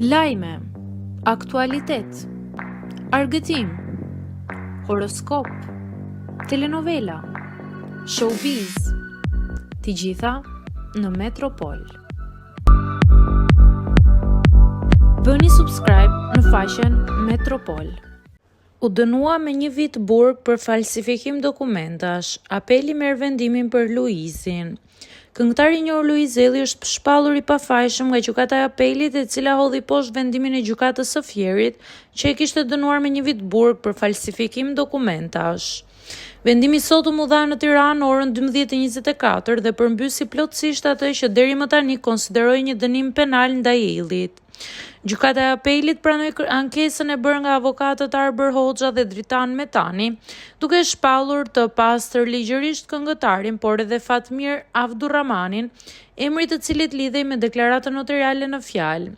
Lajme, aktualitet, argëtim, horoskop, telenovela, showbiz, të gjitha në Metropol. Bëni subscribe në faqen Metropol. U dënua me 1 vit burg për falsifikim dokumentash, apeli merr vendimin për Luizin. Këngëtari i njohur Luiz Elli është shpallur i pafajshëm nga gjykata e apelit, e cila hodhi poshtë vendimin e gjykatës së Fierit, që e kishte dënuar me 1 vit burg për falsifikim dokumentash. Vendimi sot u dha në Tiranë orën 12:24 dhe përmbysi plotësisht atë që deri më tani konsideroi një dënim penal ndaj Ellit. Gjykata e apelit pranoi ankesën e bërë nga avokatët Arber Hoxha dhe Dritan Metani, duke shpallur të pastër ligjërisht këngëtarin, por edhe Fatmir Avdurrahmanin, emri të cilit lidhej me deklaratën notariale në fjalë.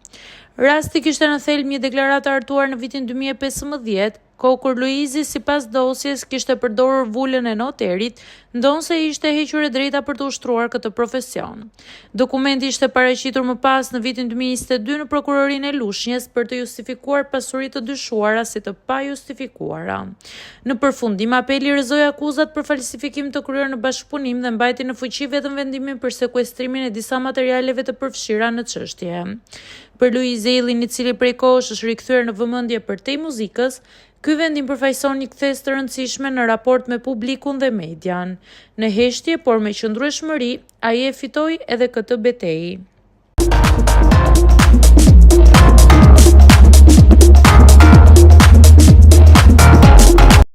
Rasti kishte në thelb një deklaratë hartuar në vitin 2015, kohë kur Luizi sipas dosjes kishte përdorur vulën e noterit, ndonse ishte hequr e drejta për të ushtruar këtë profesion. Dokumenti ishte paraqitur më pas në vitin 2022 në prokurorinë e Lushnjës për të justifikuar pasuri të dyshuara si të pajustifikuara. Në përfundim, apeli rrëzoi akuzat për falsifikim të kryer në bashkëpunim dhe mbajti në fuqi vetëm vendimin për sekuestrimin e disa materialeve të përfshira në çështje. Për Luiz Ellin, i cili prej kohësh është rikthyer në vëmendje përtej muzikës, ky vendim përfaqëson një kthes të rëndësishme në raport me publikun dhe median. Në heshtje, por me qëndrueshmëri, ai e fitoi edhe këtë betejë.